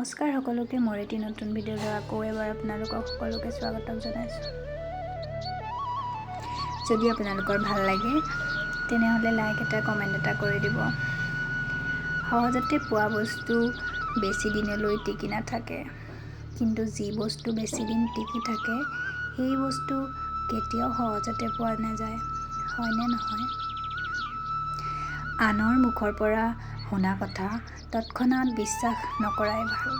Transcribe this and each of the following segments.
নমস্কাৰ সকলোকে, মোৰ এটি নতুন ভিডিঅ'লৈ আকৌ এবাৰ আপোনালোকক সকলোকে স্বাগতম জনাইছোঁ। যদি আপোনালোকৰ ভাল লাগে তেনেহ'লে লাইক এটা কমেণ্ট এটা কৰি দিব। সহজতে পোৱা বস্তু বেছি দিনলৈ টিকি নাথাকে, কিন্তু যি বস্তু বেছি দিন টিকি থাকে সেই বস্তু কেতিয়াও সহজতে পোৱা নাযায়, হয়নে নহয়? আনৰ মুখৰ পৰা শুনা কথা তৎক্ষণাত বিশ্বাস নকৰাই ভাল,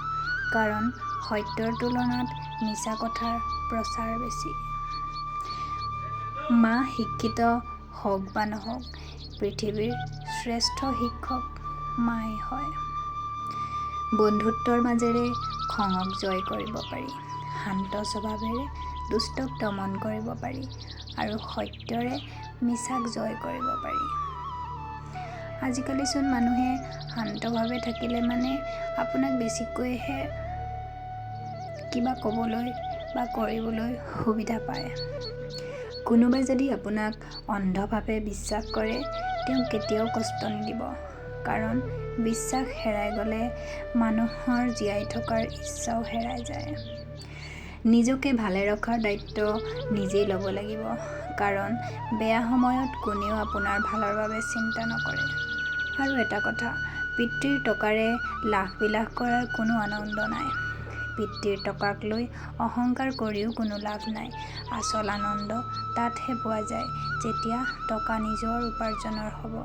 কাৰণ সত্যৰ তুলনাত মিছা কথাৰ প্ৰচাৰ বেছি। মা শিক্ষিত হওক বা নহওক, পৃথিৱীৰ শ্ৰেষ্ঠ শিক্ষক মাই হয়। বন্ধুত্বৰ মাজেৰে খঙক জয় কৰিব পাৰি, শান্ত স্বভাৱেৰে দুষ্টক দমন কৰিব পাৰি, আৰু সত্যৰে মিছাক জয় কৰিব পাৰি। আজিকালিচোন মানুহে শান্তভাৱে থাকিলে মানে আপোনাক বেছিকৈহে কিবা ক'বলৈ বা কৰিবলৈ সুবিধা পায়। কোনোবাই যদি আপোনাক অন্ধভাৱে বিশ্বাস কৰে তেওঁ কেতিয়াও কষ্ট নিদিব, কাৰণ বিশ্বাস হেৰাই গ'লে মানুহৰ জীয়াই থকাৰ ইচ্ছাও হেৰাই যায়। নিজকে ভালে ৰখাৰ দায়িত্ব নিজেই ল'ব লাগিব, কাৰণ বেয়া সময়ত কোনেও আপোনাৰ ভালৰ বাবে চিন্তা নকৰে। আৰু এটা কথা, পিতৃৰ টকাৰে লাখ-বিলাস কৰাৰ কোনো আনন্দ নাই। পিতৃৰ টকাক লৈ অহংকাৰ কৰিও কোনো লাভ নাই। আচল আনন্দ তাতহে পোৱা যায় যেতিয়া টকা নিজৰ উপাৰ্জনৰ হ'ব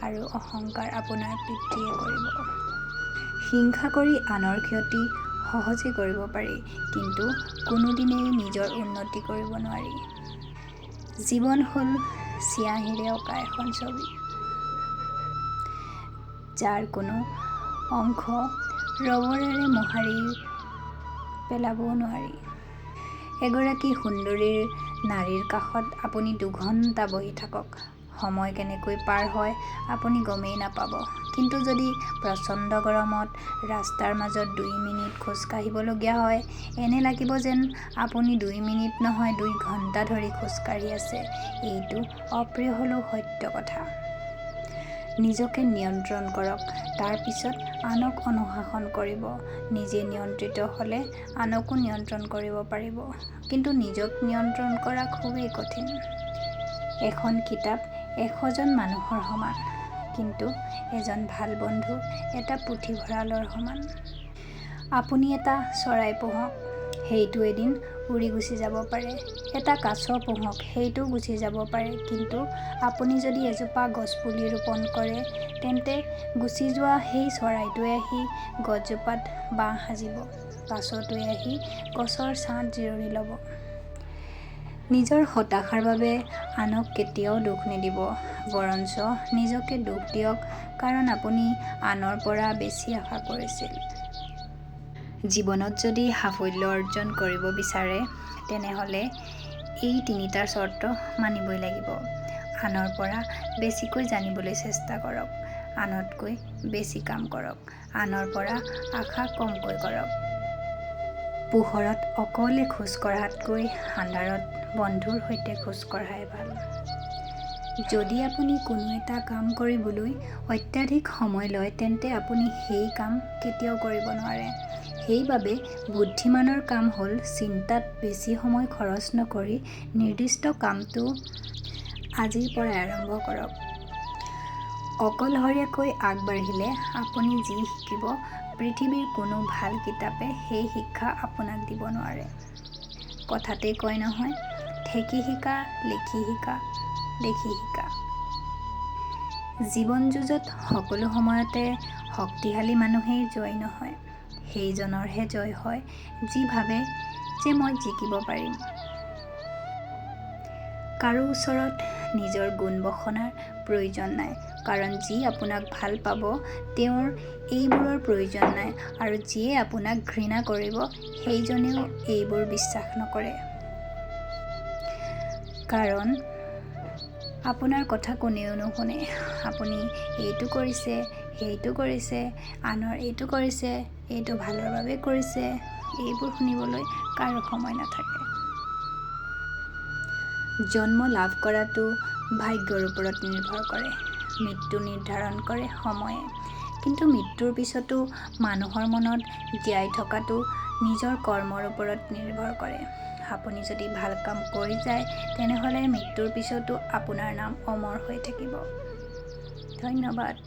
আৰু অহংকাৰ আপোনাৰ পিতৃয়ে কৰিব। হিংসা কৰি আনৰ ক্ষতি সহজে কৰিব পাৰি, কিন্তু কোনোদিনেই নিজৰ উন্নতি কৰিব নোৱাৰি। জীৱন হ'ল চিয়াঁহীৰে অঁকা এখন ছবি, যাৰ কোনো অংশ ৰবৰেৰে মোহাৰি পেলাবও নোৱাৰি। এগৰাকী সুন্দৰী নাৰীৰ কাষত আপুনি দুঘণ্টা বহি থাকক, সময় কেনেকৈ পাৰ হয় আপুনি গমেই নাপাব। কিন্তু যদি প্ৰচণ্ড গৰমত ৰাস্তাৰ মাজত 2 মিনিট খোজ কাঢ়িবলগীয়া হয়, এনে লাগিব যেন আপুনি 2 মিনিট নহয় 2 ঘণ্টা ধৰি খোজ কাঢ়ি আছে। এইটো অপ্ৰিয় হ'লেও সত্য কথা। নিজকে নিয়ন্ত্ৰণ কৰক, তাৰ পিছত আনক অনুশাসন কৰিব। নিজে নিয়ন্ত্ৰিত হ'লে আনকো নিয়ন্ত্ৰণ কৰিব পাৰিব, কিন্তু নিজক নিয়ন্ত্ৰণ কৰা খুবেই কঠিন। এখন কিতাপ 100জন মানুহৰ সমান, কিন্তু এজন ভাল বন্ধু এটা পুথিভঁৰালৰ সমান। আপুনি এটা চৰাই পোহক, সেইটো এদিন উৰি গুচি যাব পাৰে। এটা কাছ পোহক, সেইটোও গুচি যাব পাৰে, কিন্তু আপুনি যদি এজোপা গছপুলি ৰোপণ কৰে তেন্তে গুচি যোৱা সেই চৰাইটোৱে আহি গছজোপাত বাঁহ সাজিব, কাছটোৱে আহি গছৰ ছাঁত জিৰণি ল'ব। নিজৰ হতাশাৰ বাবে আনক কেতিয়াও দুখ নিদিব, বৰঞ্চ নিজকে দুখ দিয়ক, কাৰণ আপুনি আনৰ পৰা বেছি আশা কৰিছিল। জীৱনত যদি সাফল্য অৰ্জন কৰিব বিচাৰে তেনেহ'লে এই 3টা চৰ্ত মানিবই লাগিব। আনৰ পৰা বেছিকৈ জানিবলৈ চেষ্টা কৰক, আনতকৈ বেছি কাম কৰক, আনৰ পৰা আশা কমকৈ কৰক। পোহৰত অকলে খোজ কঢ়াতকৈ আন্ধাৰত বন্ধুৰ সৈতে খোজ কঢ়াই ভাল। যদি আপুনি কোনো এটা কাম কৰিবলৈ অত্যাধিক সময় লয় তেন্তে আপুনি সেই কাম কেতিয়াও কৰিব নোৱাৰে। সেইবাবে বুদ্ধিমানৰ কাম হ'ল চিন্তাত বেছি সময় খৰচ নকৰি নিৰ্দিষ্ট কামটো আজিৰ পৰাই আৰম্ভ কৰক। অকলশৰীয়াকৈ আগবাঢ়িলে আপুনি যি শিকিব, পৃথিৱীৰ কোনো ভাল কিতাপে সেই শিক্ষা আপোনাক দিব নোৱাৰে। কথাতেই কয় নহয়, ঠেকি শিকা, লিখি শিকা, দেখি শিকা। জীৱন যুঁজত সকলো সময়তে শক্তিশালী মানুহেই জয়ী নহয়, সেইজনৰহে জয় হয় যি ভাবে যে মই জিকিব পাৰিম। কাৰো ওচৰত নিজৰ গুণ বখনাৰ প্ৰয়োজন নাই, কাৰণ যি আপোনাক ভাল পাব তেওঁৰ এইবোৰৰ প্ৰয়োজন নাই, আৰু যিয়ে আপোনাক ঘৃণা কৰিব সেইজনেও এইবোৰ বিশ্বাস নকৰে। কাৰণ আপোনাৰ কথা কোনেও নুশুনে। আপুনি এইটো কৰিছে, সেইটো কৰিছে, আনৰ এইটো কৰিছে, এইটো ভালৰ বাবে কৰিছে, এইবোৰ শুনিবলৈ কাৰো সময় নাথাকে। জন্ম লাভ কৰাটো ভাগ্যৰ ওপৰত নিৰ্ভৰ কৰে, মৃত্যু নিৰ্ধাৰণ কৰে সময়ে। কিন্তু মৃত্যুৰ পিছতো মানুহৰ মনত জীয়াই থকাটো নিজৰ কৰ্মৰ ওপৰত নিৰ্ভৰ কৰে। আপুনি যদি ভাল কাম কৰি যায় তেনেহ'লে মৃত্যুৰ পিছতো আপোনাৰ নাম অমৰ হৈ থাকিব। ধন্যবাদ।